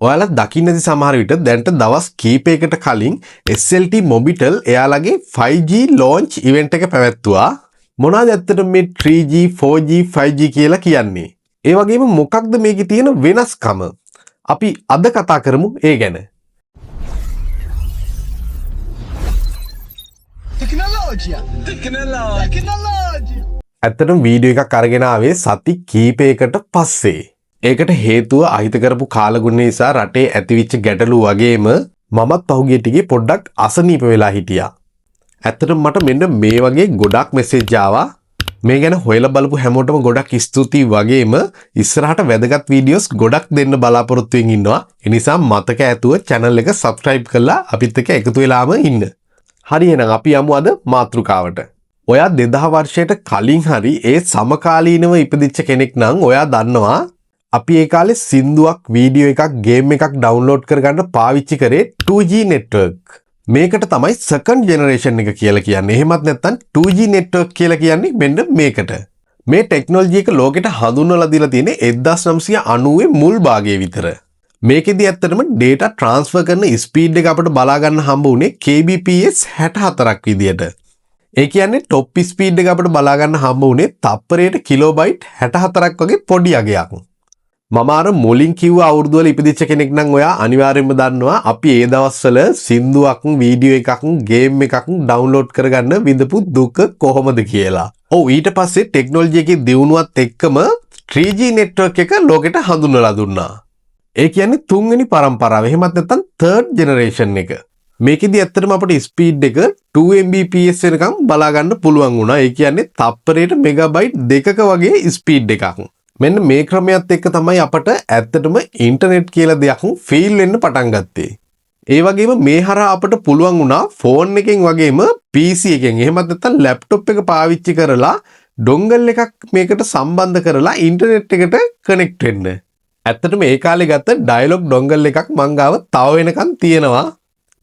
ඔයාලා දකින්න ඇති සමහර විට දැන්ට දවස් කීපයකට කලින් SLT Mobitel එයාලගේ 5G launch event එක පැවැත්තුවා. මොනවාද ඇත්තටම මේ 3G 4G 5G කියලා කියන්නේ? ඒ වගේම මොකක්ද මේකේ තියෙන වෙනස්කම? අපි අද කතා කරමු ඒ ගැන. ඇත්තටම වීඩියෝ එකක් අරගෙන ආවේ සති කීපයකට පස්සේ. ඒකට හේතුව අහිත කරපු කාලගුණ නිසා රටේ ඇතිවිච්ච ගැටලු වගේම මමත් පහුගිය ටිකේ පොඩ්ඩක් අසනීප වෙලා හිටියා. ඇත්තටම මට මෙන්න මේ වගේ ගොඩක් මෙසේජ් ආවා. මේ ගැන හොයලා බලපු හැමෝටම ගොඩක් ස්තුතියි වගේම ඉස්සරහට වැදගත් වීඩියෝස් ගොඩක් දෙන්න බලාපොරොත්තු වෙමින් ඉන්නවා. ඒ නිසා මතක ඇතුව channel එක subscribe කරලා අපිත් එක්ක එකතු වෙලාම ඉන්න. හරි එහෙනම් අපි යමු අද මාතෘකාවට. ඔයා 2000 වර්ෂයට කලින් හරි ඒ සමකාලීනව ඉපදිච්ච කෙනෙක් නම් ඔයා දන්නවා අපි ඒ කාලේ සින්දුවක් වීඩියෝ එකක් ගේම් එකක් ඩවුන්ලෝඩ් කරගන්න පාවිච්චි කරේ 2G network. මේකට තමයි second generation එක කියලා කියන්නේ. එහෙමත් නැත්නම් 2G network කියලා කියන්නේ මෙන්න මේකට. මේ ටෙක්නොලොජි එක ලෝකෙට හඳුන්වලා දීලා තියෙන්නේ 1990 මුල් භාගයේ විතර. මේකෙදි ඇත්තටම data transfer කරන speed එක අපිට බලා ගන්න හම්බ වුණේ kbps 64ක් විදියට. ඒ කියන්නේ top speed එක අපිට බලා ගන්න හම්බ වුණේ තප්පරයට kilobyte 64ක් වගේ පොඩි අගයක්. මම අර මුලින් කිව්ව අවුරුදු වල ඉපදිච්ච කෙනෙක් නම් ඔයා අනිවාර්යයෙන්ම දන්නවා අපි ඒ දවස්වල සින්දුවක් වීඩියෝ එකක් ගේම් එකක් ඩවුන්ලෝඩ් කරගන්න විඳපු දුක කොහොමද කියලා. ඔව් ඊට පස්සේ ටෙක්නොලොජි එකේ දියුණුවත් එක්කම 3G network එක ලෝකෙට හඳුන්වලා දුන්නා. ඒ කියන්නේ තුන්වෙනි පරම්පරාව. එහෙමත් නැත්නම් third generation එක. මේකෙදි ඇත්තටම අපිට ස්පීඩ් එක 2 Mbps වෙනකම් බලා ගන්න පුළුවන් වුණා. ඒ කියන්නේ තප්පරයට මෙගාබයිට් 2ක වගේ ස්පීඩ් එකක්. මෙන්න මේ ක්‍රමයක් එක්ක තමයි අපට ඇත්තටම ඉන්ටර්නෙට් කියලා දෙයක් ෆීල් වෙන්න පටන් ගත්තේ. ඒ වගේම මේ හරහා අපට පුළුවන් වුණා ෆෝන් එකෙන් වගේම PC එකෙන් එහෙමත් නැත්නම් ලැප්ටොප් එක පාවිච්චි කරලා ඩොංගල් එකක් මේකට සම්බන්ධ කරලා ඉන්ටර්නෙට් එකට කනෙක්ට් වෙන්න. ඇත්තටම ඒ කාලේ ගත්ත ඩයලොග් ඩොංගල් එකක් මං ගාව තව වෙනකන් තියෙනවා.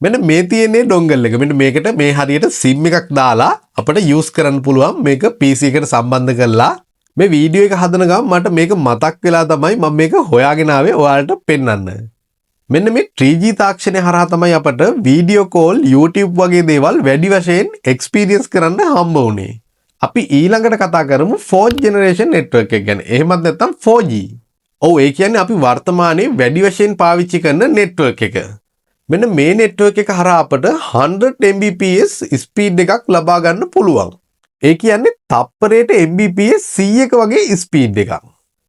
මෙන්න මේ තියෙන්නේ ඩොංගල් එක. මෙන්න මේකට මේ හරියට SIM එකක් දාලා අපිට යූස් කරන්න පුළුවන් මේක PC එකට සම්බන්ධ කරලා මේ වීඩියෝ එක හදන ගමන් මට මේක මතක් වෙලා තමයි මම මේක හොයාගෙන ආවේ ඔයාලට පෙන්වන්න. මෙන්න මේ 3G තාක්ෂණය හරහා තමයි අපට වීඩියෝ කෝල් YouTube වගේ දේවල් වැඩි වශයෙන් එක්ස්පීරියන්ස් කරන්න හම්බ වුණේ. අපි ඊළඟට කතා කරමු 4th generation network එක ගැන. එහෙමත් නැත්නම් 4G. ඔව් ඒ කියන්නේ අපි වර්තමානයේ වැඩි වශයෙන් පාවිච්චි කරන network එක. මෙන්න මේ network එක හරහා අපට 100 Mbps ස්පීඩ් එකක් ලබා ගන්න පුළුවන්. ඒ කියන්නේ තප්පරයට Mbps 100ක වගේ ස්පීඩ් එකක්.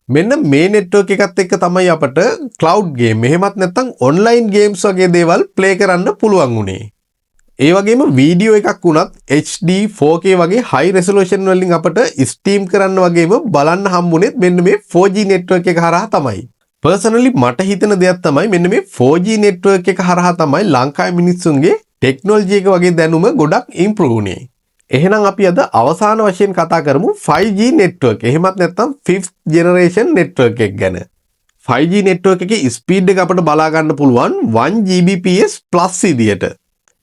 මෙන්න මේ network එකත් එක්ක තමයි අපට cloud game එහෙමත් නැත්නම් online games වගේ දේවල් play කරන්න පුළුවන් උනේ. ඒ වගේම වීඩියෝ එකක් වුණත් HD 4K වගේ high resolution වලින් අපට stream කරන්න වගේම බලන්න හම්බුනේ මෙන්න මේ 4G network එක හරහා තමයි. personally මට හිතෙන දෙයක් තමයි මෙන්න මේ 4G network එක හරහා තමයි ලංකාවේ මිනිස්සුන්ගේ technology එක වගේ දැනුම ගොඩක් improve උනේ. එහෙනම් අපි අද අවසාන වශයෙන් කතා කරමු 5G network. එහෙමත් නැත්නම් 5th generation network එක ගැන. 5G network එකේ ස්පීඩ් එක අපිට බලා ගන්න පුළුවන් 1 Gbps plus විදියට.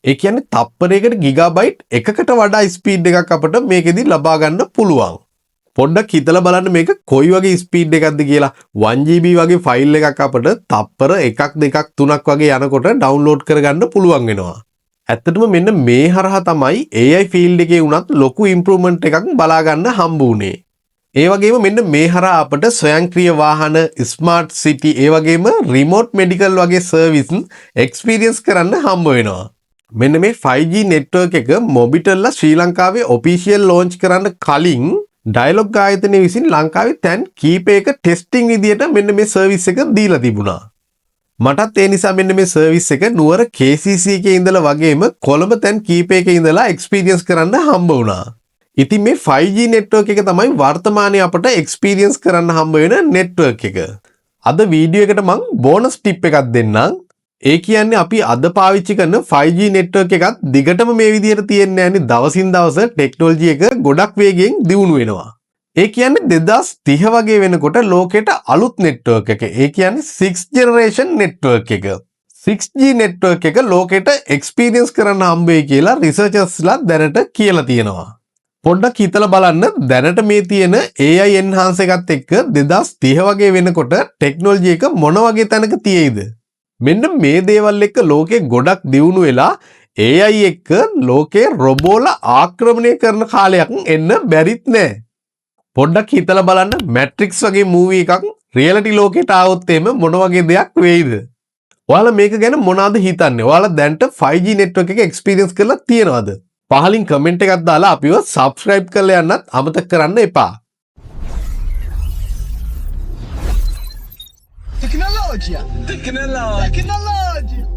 ඒ කියන්නේ තප්පරයකට ගිගාබයිට් එකකට වඩා ස්පීඩ් එකක් අපිට මේකෙදි ලබා ගන්න පුළුවන්. පොඩ්ඩක් හිතලා බලන්න මේක කොයි වගේ ස්පීඩ් එකක්ද කියලා. 1 GB වගේ ෆයිල් එකක් අපිට තප්පර 1 2 3ක් වගේ යනකොට ඩවුන්ලෝඩ් කරගන්න පුළුවන් වෙනවා. ඇත්තටම මෙන්න මේ හරහා තමයි AI ෆීල්ඩ් එකේ වුණත් ලොකු ඉම්ප්‍රූව්මන්ට් එකක් බලා ගන්න හම්බ වුණේ. ඒ වගේම මෙන්න මේ හරහා අපට ස්වයංක්‍රීය වාහන, ස්මාර්ට් සිටි, ඒ වගේම රිමෝට් මෙඩිකල් වගේ සර්විස් එක්ස්පීරියන්ස් කරන්න හම්බ වෙනවා. මෙන්න මේ 5G network එක Mobitel ශ්‍රී ලංකාවේ ඔෆිෂියල් launch කරන්න කලින් ඩයලොග් ආයතනය විසින් ලංකාවේ තැන් කීපයක ටෙස්ටිං විදියට මෙන්න මේ සර්විස් එක දීලා තිබුණා. මටත් ඒ නිසා මෙන්න මේ සර්විස් එක නුවර KCC එකේ ඉඳලා වගේම කොළඹ තැන් කීපයක ඉඳලා එක්ස්පීරියන්ස් කරන්න හම්බ වුණා. ඉතින් මේ 5G network එක තමයි වර්තමානයේ අපට එක්ස්පීරියන්ස් කරන්න හම්බ වෙන network එක. අද වීඩියෝ එකට මම බෝනස් ටිප් එකක් දෙන්නම්. ඒ කියන්නේ අපි අද පාවිච්චි කරන 5G network එකත් දිගටම මේ විදිහට තියෙන්නේ නැහැනේ. දවසින් දවස ටෙක්නොලොජි එක ගොඩක් වේගයෙන් දියුණු වෙනවා. ඒ කියන්නේ 2030 වගේ වෙනකොට ලෝකෙට අලුත් network එක. ඒ කියන්නේ 6th generation network එක. 6G network එක ලෝකෙට experience කරන්න හම්බෙයි කියලා researchersලා දැනට කියලා තියෙනවා. පොඩ්ඩක් හිතලා බලන්න දැනට මේ තියෙන AI enhance එකත් එක්ක 2030 වගේ වෙනකොට ටෙක්නොලොජි එක මොන වගේ තැනක තියෙයිද? මෙන්න මේ දේවල් එක්ක ලෝකේ ගොඩක් දියුණු වෙලා AI එක්ක ලෝකේ රොබෝල ආක්‍රමණය කරන කාලයක් එන්න බැරිත් නෑ. පොඩ්ඩක් හිතලා බලන්න මැට්‍රික්ස් වගේ මූවී එකක් රියැලිටි ලෝකෙට ආවොත් එහෙම මොන වගේ දෙයක් වෙයිද? ඔයාලා මේක ගැන මොනවද හිතන්නේ? ඔයාලා දැන්ට 5G network එක එක්ස්පීරියන්ස් කරලා තියෙනවද? පහලින් කමෙන්ට් එකක් දාලා අපිව subscribe කරලා යන්නත් අමතක කරන්න එපා. Tecnologia! Tecnologia!